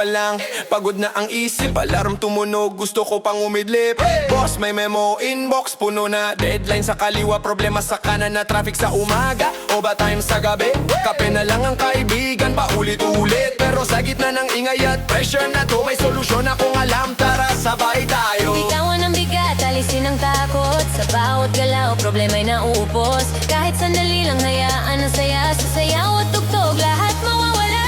pa lang, pagod na ang isip. Alarm tumunog, gusto ko pang umidlip. Boss, may memo, inbox puno na. Deadline sa kaliwa, problema sa kanan na traffic sa umaga, overtime sa gabi. Kape na lang ang kaibigan, paulit-ulit. Pero sa gitna ng ingay at pressure na to, may solusyon akong alam. Tara, sabay tayo. Bitawan ang bigat, alisin ang takot. Sa bawat galaw, problema'y nauupos. Kahit sandali lang, hayaan ang saya. Sa sayaw at tugtog, lahat mawawala.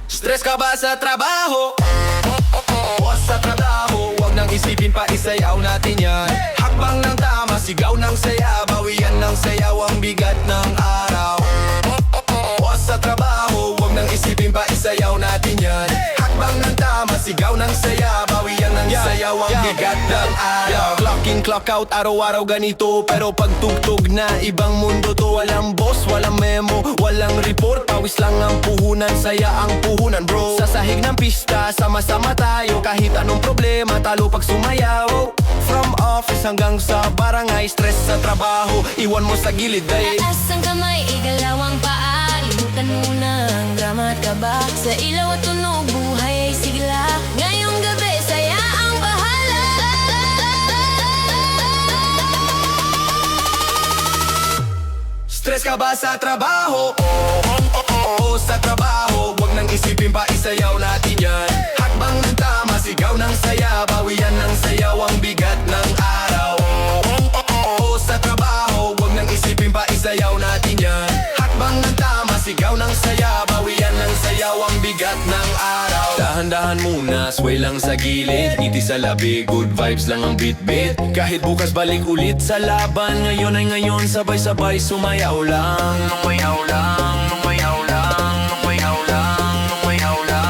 Stress ka ba sa trabaho? O sa trabaho, huwag nang isipin pa, isayaw natin yan. Hakbang ng tama, sigaw ng saya, bawian ng sayaw ang bigat ng araw. O sa trabaho, huwag nang isipin pa, isayaw natin yan. Hakbang ng tama, sigaw ng saya, bawian ng sayaw ang bigat ng araw. Clock in, clock out, araw-araw ganito. Pero pag tugtog na, ibang mundo to. Walang boss, walang memo, walang report. Pawis lang ang puhunan, saya ang puhunan bro. Sa sahig ng pista, sama-sama tayo. Kahit anong problema, talo pag sumayaw. From office hanggang sa barangay, stress sa trabaho, iwan mo sa gilid ay. Taas ang kamay, igalaw ang paa. Limutan muna ang drama at kaba. Sa ilaw at tunog, buhay ay sigla. Ngayong gabi, saya ang bahala. Stress ka ba sa trabaho? Oo, sa trabaho, huwag nang isipin pa, isayaw natin yan. Hakbang ng tama, sigaw ng saya, bawian ng sayaw ang bigat ng araw. Oo, sa trabaho, huwag nang isipin pa, isayaw natin yan. Hakbang ng tama, sigaw ng saya, bawian ng sayaw ang bigat ng araw. Dahan-dahan muna, sway lang sa gilid, ngiti sa labi, good vibes lang ang beat-beat. Kahit bukas balik ulit sa laban, ngayon ay ngayon, sabay-sabay sumayaw lang. Sumayaw lang, sumayaw lang, sumayaw lang, sumayaw lang.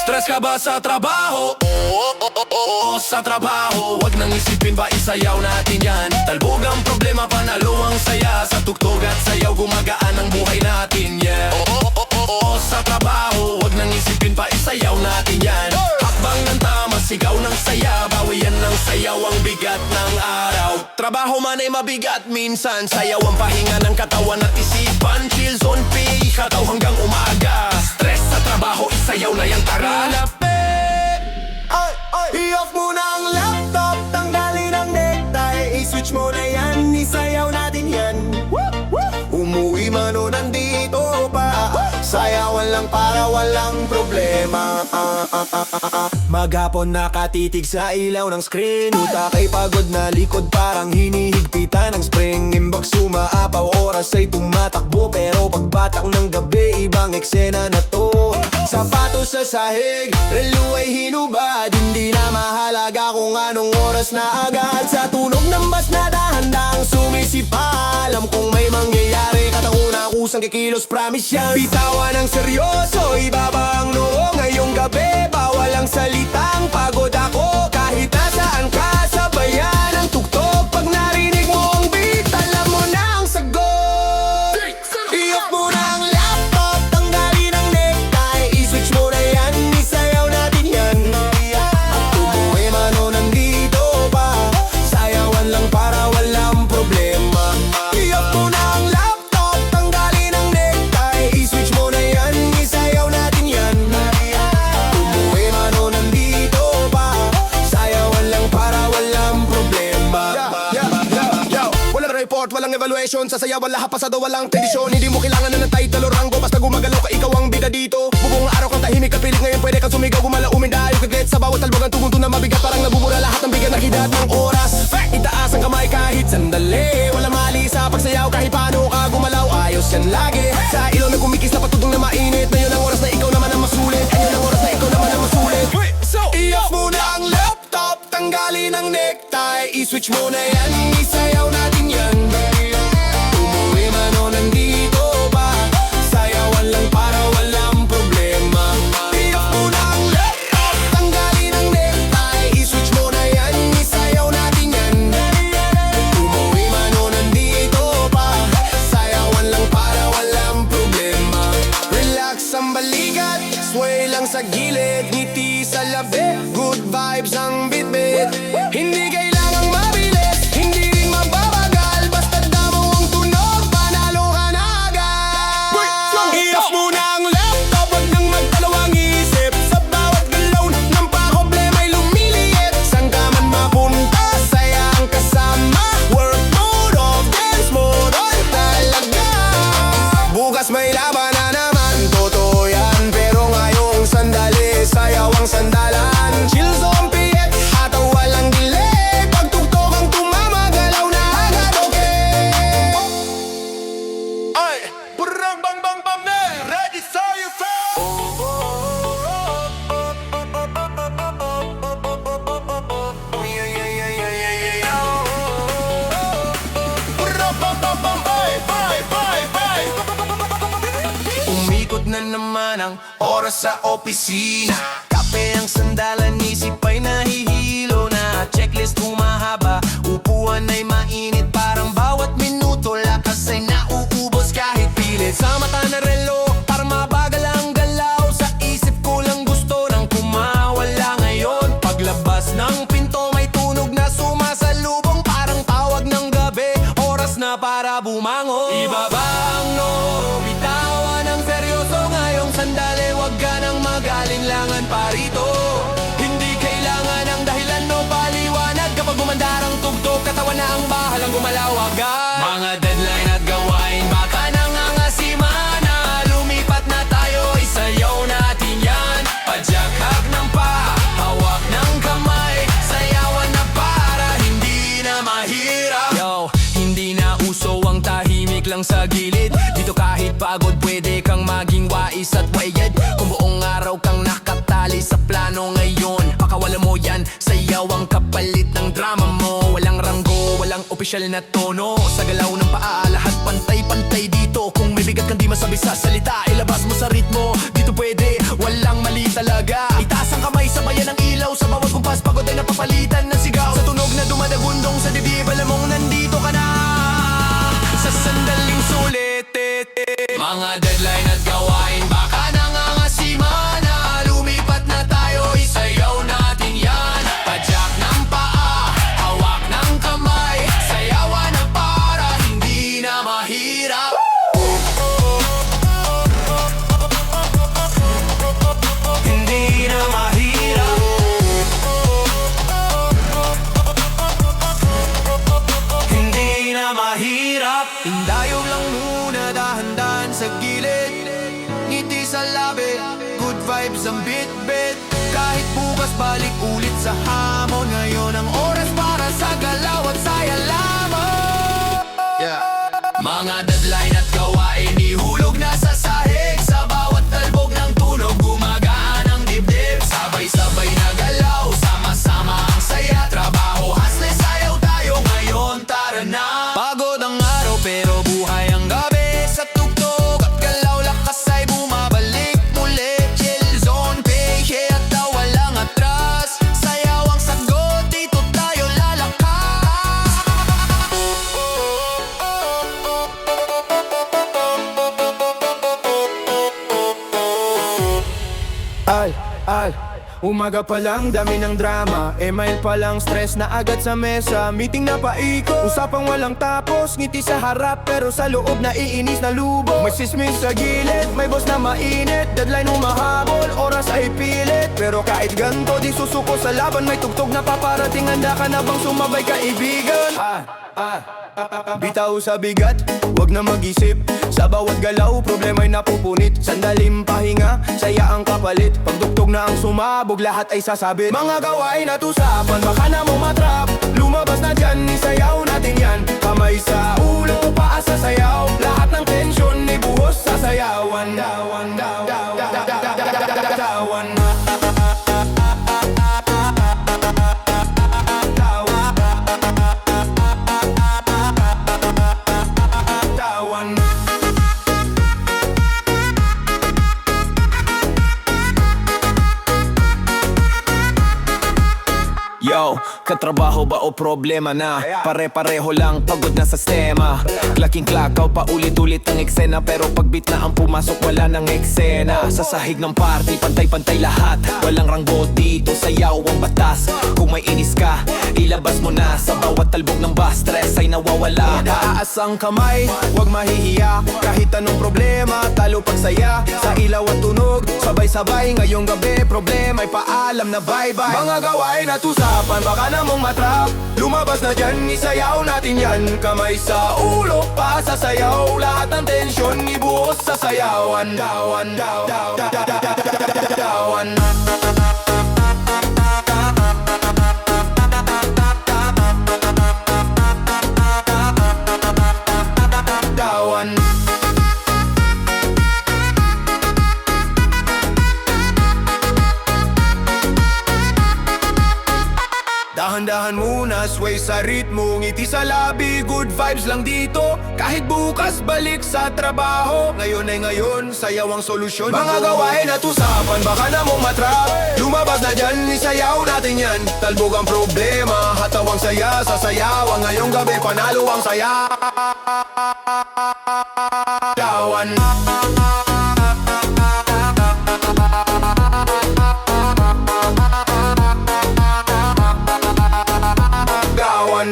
Stress ka ba sa trabaho? Oo, sa trabaho, huwag nang isipin pa, isayaw natin yan. Talbog ang problema, panalo ang saya. Sa tugtog at sayaw, gumagaan ang buhay natin, yeah. Oo, sa trabaho, huwag nang isipin pa, isayaw natin yan. Hakbang ng tama, sigaw ng saya, bawian ng sayaw ang bigat ng araw. Trabaho man ay mabigat minsan, sayaw ang pahinga ng katawan at isipan. Chill zone, pay, kataw hanggang umaga. Stress sa trabaho, isayaw na yan, tara. I-off mo na ang laptop, tanggalin ang necktie. I-switch mo na yan, isayaw natin yan. Umuwi man o nandito pa, sayawan lang para walang problema. Maghapon nakatitig sa ilaw ng screen, utak ay pagod na likod parang hinihigpitan ng spring. Inbox umaapaw, oras ay tumatakbo, pero pagbatak ng gabi, ibang eksena na to. Sapatos sa sahig, relo ay hinubad, hindi na mahalaga kung anong oras na agad. Sa tunog ng bas na dahan-dahang sumisipa, alam kong may mangyayari, katauna kusang kikilos, promise yan. Bitawan ng seryoso, ibaba ang noo. Ngayong gabi, bawal ang salitang pagod ako. Kahit nasaan ka, sabayan ang tugtog. Pag narinig mo ang beat, alam mo na ang sagot. I-off mo na ang laptop, tanggalin ang necktie. I-switch mo na yan, isayaw natin yan. Umuwi man o nandito pa, sayawan lang para walang problema. I-off mo na ang laptop, tanggalin ang necktie. I-switch mo na yan, isayaw natin yan. Umuwi man o nandito pa, sayawan lang para walang problema. Walang report, walang evaluation, sasayawan lahat pasado, walang tradisyon. Hindi mo kailangan na ng title o rango, basta gumagalaw ka, ikaw ang bida dito. Bubuong araw kang tahimik at pilit, ngayon pwede kang sumigaw, gumala, umindayo, kagret sa bawat talbog ang tugunto na mabigat, parang nabubura lahat ng bigat ng kidat ng oras. Itaas ang kamay kahit sandali, wala mali sa pagsayaw, kahit paano ka gumalaw, ayos yan lagi. Sa ilaw na kumikis na patutong na mainit, na yun ang oras na ikaw naman ang masulit, ayun ang oras na ikaw naman ang masulit. I-off mo na ang laptop, tanggalin ang necktie. I-switch mo na yan, isayaw natin yan. Umuwi man o nandito pa, sayawan lang para walang problema. naman ang oras sa opisina. Kape ang sandalan, isip ay nahihilo na. Checklist humahaba, upuan ay mainit. Parang bawat minuto, lakas ay nauubos kahit pilit. Sa mata na relo, para mabagal ang galaw. Sa isip ko lang gusto nang kumawala ngayon. Paglabas ng pinto, may tunog na sumasalubong. Parang tawag ng gabi, oras na para bumangon. Ibaba ang noo, bitawan ang seryoso. Ngayong sandali, wag ka nang mag-alinlangan pa rito. Hindi kailangan ng dahilan o paliwanag. Kapag gumandar ang tugtog, katawan na ang bahalang gumalaw agad. Mga deadline at gawain, baka nangangasiman na. Lumipat na tayo, isayaw natin yan. Padyakap ng paa, hawak ng kamay. Sayawan na para hindi na mahirap. Yo, hindi na uso ang tahimik lang sa gilid. Dito kahit pagod pwede kang maging wais at wayad. Kung buong araw kang nakatali sa plano ngayon, pakawala mo yan, sayaw ang kapalit ng drama mo. Walang ranggo, walang opisyal na tono. Sa galaw ng paa, lahat pantay-pantay dito. Kung may bigat kang di masabi sa salita, ilabas mo sa ritmo. Dito pwede, walang mali talaga. Itaas ang kamay, sabayan ng ilaw. Sa bawat kumpas, pagod ay napapalitan ng sigaw. Sa tunog na dumadagundong sa dibdib, alam mong nandito ka na. Sa sandaling sulit, mga deadline at gawain, baka nangangasiman na. Lumipat na tayo, isayaw natin yan. Padyak ng paa, hawak ng kamay. Sayawan na para hindi na mahirap. Hindi na mahirap. Hindi na mahirap. Indayog lang muna, dahan-dahan sa gilid. Ngiti sa labi, good vibes ang bit-bit. Kahit bukas balik ulit sa hamon. Ngayon ang oras para sa galaw at saya lamang. Mga deadline at gawain, ihulog na sa sahig. Sa bawat talbog ng tunog, gumagaan ang dibdib. Sabay-sabay na galaw, sama-sama ang saya. Trabaho, hustle, sayaw tayo ngayon, tara na. Pagod ang araw pero buhay ang gabi. Sa tugtog at galaw, lakas ay bumabalik muli. Chill zone, pehe at walang atras. Sayaw ang sagot, dito tayo lalakas. Ay, umaga pa lang, dami ng drama. Email pa lang, stress na agad sa mesa. Meeting na paikot, usapang walang tapos. Ngiti sa harap, pero sa loob naiinis na lubog. May sismis sa gilid, may boss na mainit. Deadline humahabol, oras ay pilit. Pero kahit ganto, di susuko sa laban. May tugtog na paparating, handa ka na bang sumabay kaibigan? Bitaw sa bigat, wag na mag-isip. Sa bawat galaw, problema'y napupunit. Sandaling pahinga, saya ang kapalit. Pagdugtog na ang sumabog, lahat ay sasabit. Mga gawain at usapan, baka na mo matrap. Lumabas na dyan, isayaw natin yan. Kamay sa ulo, paa sa sayaw. Lahat ng tensyon, ibuhos sa sayawan. Dawan, dawan, dawan. Yo, katrabaho ba o problema na? Pare-pareho lang, pagod na sa sistema. Klaking klakaw, paulit-ulit ang eksena. Pero pagbit na ang pumasok, wala nang eksena. Sa sahig ng party, pantay-pantay lahat. Walang ranggo dito, sayaw ang batas. Kung may inis ka, ilabas mo na. Sa bawat talbog ng bus, stress ay nawawala. Taas ang kamay, wag mahihiya. Kahit anong problema, talo pagsaya. Sa ilaw at tunog, sabay-sabay. Ngayong gabi, problema ay paalam na bye-bye. Mga gawain at usapan, baka na mong matrap. Lumabas na dyan, isayaw natin yan. Kamay sa ulo, pa sa sayaw. Lahat ng tensyon, ibuhos sa sayawan. Dawan, dawan, dawan. Dahan-dahan muna, sway sa ritmo. Ngiti sa labi, good vibes lang dito. Kahit bukas balik sa trabaho, ngayon ay ngayon, sayaw ang solusyon. Mga gawain at usapan, baka na mong matrap. Lumabas na dyan, isayaw natin yan. Talbog ang problema, hatawang saya sa sayawan. Ngayong gabi, panalo ang saya. Yawan. Gawan.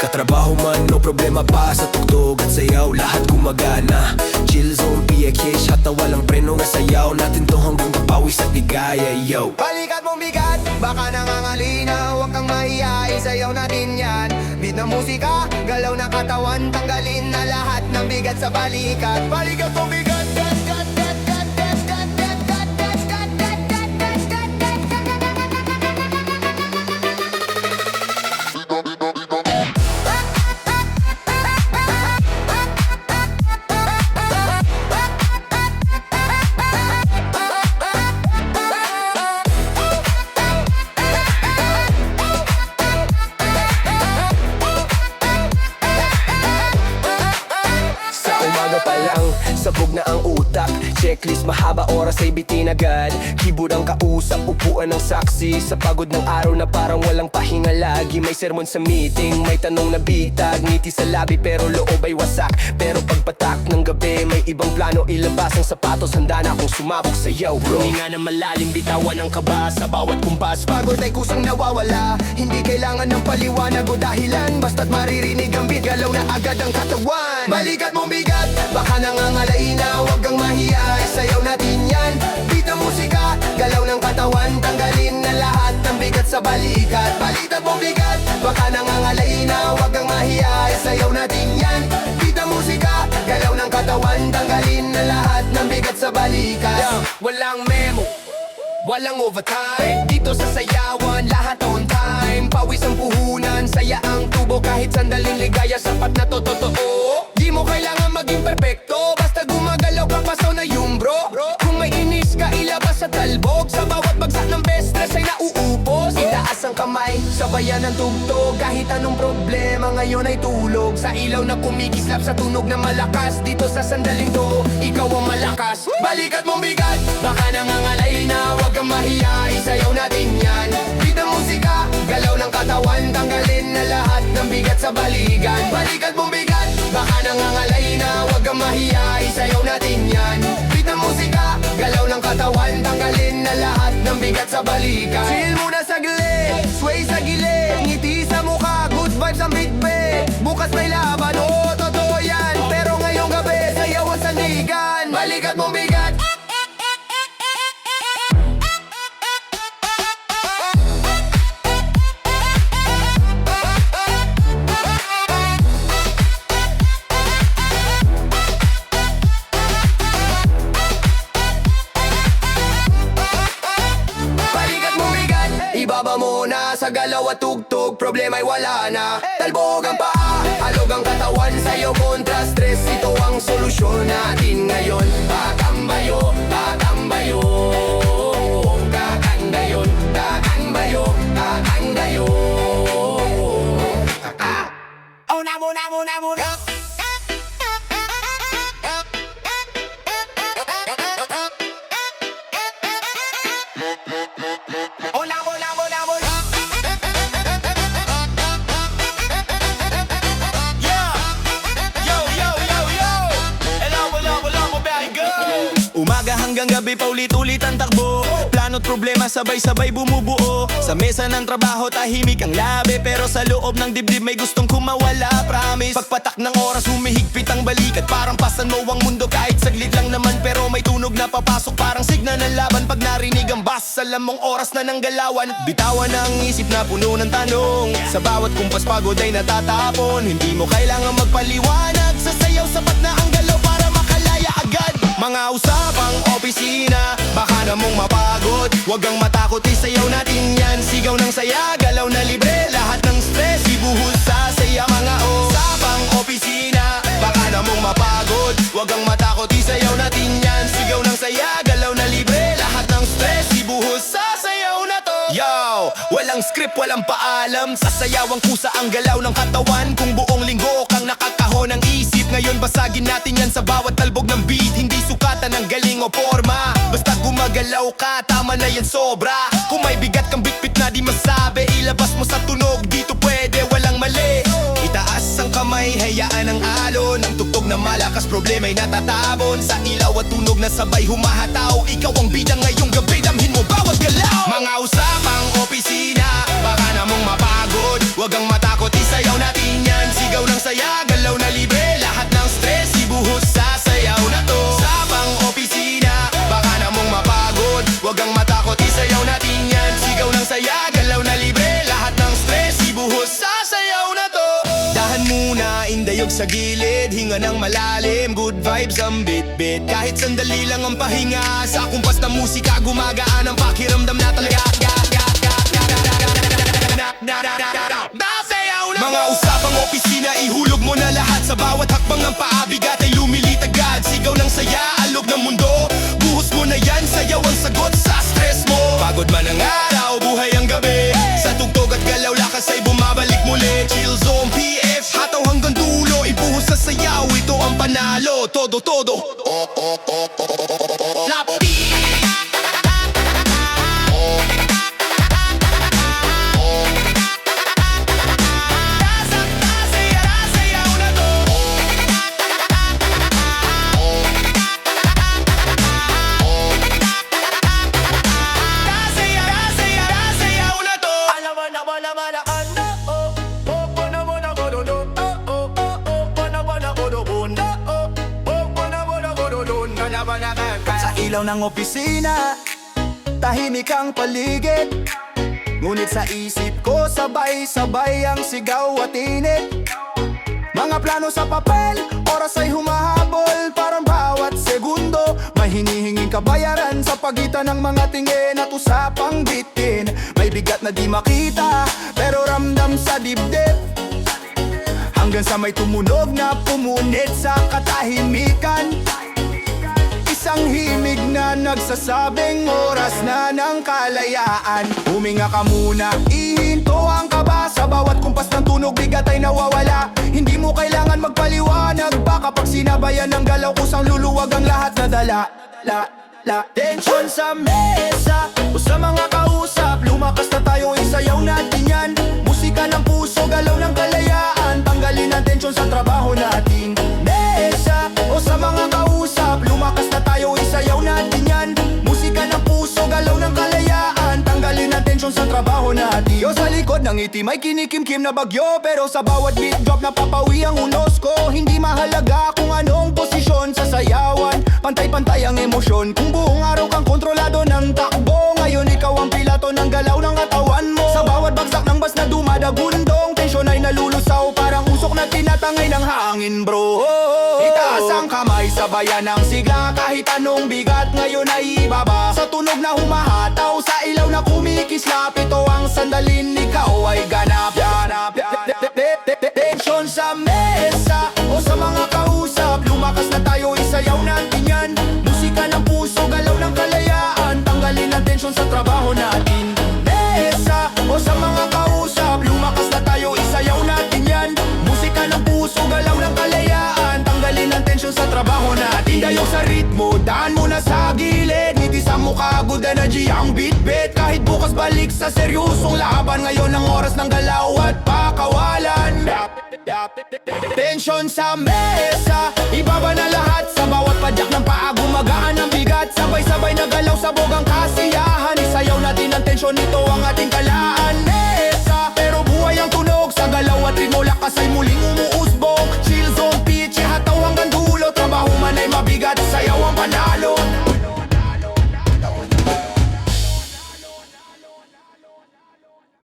Katrabaho man, no problema pa sa tugtog at sayaw. Lahat gumagana, chill zone, PX, hata walang preno nga sayaw. Natin to hanggang papawis at ligaya, yo. Balikat mong bigat, baka nangangalina. Huwag kang mahiya, isayaw natin yan. Beat na musika, galaw na katawan. Tanggalin na lahat ng bigat sa balikat. Balikat mong bigat. Sabog na ang utak, checklist mahaba, oras ay bitin agad. Keyboard ang kausap, upuan ng saksi. Sa pagod ng araw na parang walang pahinga lagi. May sermon sa meeting, may tanong na bitag. Ngiti sa labi pero loob ay wasak. Pero pagpatak ng gabi, may ibang plano. Ilabas ang sapatos, handa na akong sumabog sayaw, bro. Hininga na malalim, bitawan ang kaba. Sa bawat kumpas, pagod ay kusang nawawala. Hindi kailangan ng paliwanag o dahilan. Basta't maririnig ang beat, galaw na agad ang katawan. Balikat mong bigat, baka nangangalaina. Huwag kang mahiya, isayaw natin yan. Beat na musika, galaw ng katawan. Tanggalin na lahat ng bigat sa balikat. Balikat mong bigat, baka nangangalaina. Huwag kang mahiya, isayaw natin yan. Beat na musika, galaw ng katawan. Tanggalin na lahat ng bigat sa balikat. Walang memo, walang overtime. Dito sa sayawan, lahat on time. Pawis ang puhunan, saya ang tubo. Kahit sandaling ligaya, sapat na to totoo. Di mo kailangan maging perpekto, basta gumagalaw ka, pasaw na yung bro. Kung may inis ka, ilabas sa talbog. Sa bawat bagsak ng best stress ay nauupos. Itaas ang kamay, sabayan ng tugtog. Kahit anong problema, ngayon ay tulog. Sa ilaw na kumikislap, sa tunog na malakas. Dito sa sandaling to, ikaw ang malakas. Balikat mong bigat, baka nangangalay na. Huwag kang mahiya, isayaw natin yan. Beat na musika, galaw ng katawan. Tanggalin na lahat ng bigat sa balikan. Balikat mong bigat, baka nangangalay na. Huwag kang mahiya, isayaw natin yan. Beat na musika, galaw ng katawan. Tanggalin na lahat ng bigat sa balikan. Chill muna saglit, sway sa gilid. Ngiti sa mukha, good vibes ang bitbit. Bukas may laban, oo totoo yan. Pero ngayong gabi, sayaw ang sandigan. Balikat mong bigat. Ibaba mo na sa galaw at tugtog, problema ay wala na. Talbog ang paa, alog ang katawan, sayo kontra stress. Ito ang solusyon natin ngayon. Tatambayo, tatambayo, tatandayon, tatanbayo, tatandayo. Una muna, muna, muna. Umaga hanggang gabi paulit-ulit ang takbo. Plano't problema sabay-sabay bumubuo. Sa mesa ng trabaho tahimik ang labi, pero sa loob ng dibdib may gustong kumawala. Promise, pagpatak ng oras humihigpit ang balikat. Parang pasan mo ang mundo kahit saglit lang naman. Pero may tunog na papasok parang signa ng laban. Pag narinig ang bass, alam mong oras na ng galawan. Bitawan ang isip na puno ng tanong. Sa bawat kumpas pagod ay natatapon. Hindi mo kailangan magpaliwanag. Sa sayaw sapat na ang galaw para makalaya agad. Mga usapang opisina, baka na mong mapagod. Huwag kang matakot, isayaw natin yan. Sigaw ng saya, galaw na libre. Lahat ng stress, ibuhos sa saya. Mga usapang opisina, baka na mong mapagod. Huwag kang matakot, isayaw natin yan. Sigaw ng saya, galaw na libre. Lahat ng stress, ibuhos trip, walang paalam. Sasayaw ang kusa ang galaw ng katawan. Kung buong linggo kang nakakahon ng isip, ngayon basagin natin yan sa bawat talbog ng beat. Hindi sukatan ng galing o forma, basta gumagalaw ka, tama na yan sobra. Kung may bigat kang bitbit na di masabi, ilabas mo sa tunog, dito pwede, walang mali. Itaas ang kamay, hayaan ang alon. Ang tugtog na malakas, problema'y natatabon. Sa ilaw at tunog na sabay humahataw, ikaw ang bida ngayong gabi, damhin mo bawat galaw. Mga usapang opisina, baka namang mapagod, wag kang matakot, isayaw natin yan. Sigaw ng saya, galaw na libre, lahat ng stress ibuhos sa sayaw na to. Usapang opisina, baka namang mapagod, wag kang matakot, isayaw natin yan. Sigaw ng saya, galaw na libre, lahat ng stress ibuhos sa sayaw na to. Dahan muna, indayog sa gilid, hinga ng malalim, good vibes ang bit-bit. Kahit sandali lang ang pahinga, sa kumpas ng musika gumagaan ang pakiramdam na talaga. Mga usapang opisina, ihulog mo na lahat. Sa bawat hakbang ng paabigat ay lumilitad agad. Sigaw ng saya, alog ng mundo, buhos mo na yan, sayaw ang sagot sa stress mo. Pagod man ang araw, buhay ang gabi, sa tugtog at galaw lakas ay bumabalik muli. Chill Zone PF, hataw hanggang dulo, ibuhos sa sayaw, ito ang panalo. Todo, todo, Lapi. Sa ilaw ng opisina, tahimik ang paligid, ngunit sa isip ko sabay-sabay ang sigaw at init. Mga plano sa papel, oras ay humahabol, parang bawat segundo may hinihinging kabayaran sa pagitan ng mga tingin at usapang bitin. May bigat na di makita, pero ramdam sa dibdib, hanggang sa may tumunog na pumunit sa katahimikan. Isang himig na nagsasabing oras na ng kalayaan. Huminga ka muna, ihinto ang kaba, sa bawat kumpas ng tunog bigat ay nawawala. Hindi mo kailangan magpaliwanag pa kapag sinabayan ng galaw, kusang luluwag ang lahat na dala. Tension sa mesa o sa mga kausap, lumakas na tayo, isayaw natin yan. Musika ng puso, galaw ng kalayaan, tanggalin ang tension sa trabaho natin. Mesa o sa mga kausap, lumakas na tayo, isayaw natin yan. Musika ng puso, galaw ng kalayaan, tanggalin ang tension sa trabaho natin. Yo, sa likod ng itim ay kinikimkim na bagyo, pero sa bawat beat drop napapawi ang unos ko. Hindi mahalaga kung anong posisyon sa sayawan, pantay-pantay ang emosyon. Kung buong araw kang kontrolado ng takbo, ngayon ikaw ang pilato ng galaw ng katawan mo. Sa bawat bagsak ng bas na dumadagundong, tensyon ay nalulusaw, parang usok na tinatangay ng hangin, bro. Itaas ang kamay, sabayan ng sigla, kahit anong bigat ngayon ay ibaba. Sa tunog na humahataw, sa ilaw na kumikislap, ito ang sandalin, ikaw ay ganap. Tension sa mesa o sa mga kausap, lumakas na tayo, isayaw natin yan. Musika ng puso, galaw ng kalayaan, tanggalin ang tension sa trabaho natin. Mesa o sa mga kausap, lumakas na tayo, isayaw natin yan. Musika ng puso, galaw ng kalayaan, tanggalin ang tension sa trabaho natin. Dayo sa ritmo, daan mo na sa gilid, ngiti sa mukha, good energy ang beat-beat. Kahit bukas balik sa seryosong laban, ngayon ang oras ng galaw at pakawalan. Tension sa mesa, ibaba na lahat, sa bawat padyak ng paa gumagaan ang bigat. Sabay-sabay na galaw, sabog ang kasiyahan, isayaw natin ang tensyon, ito ang ating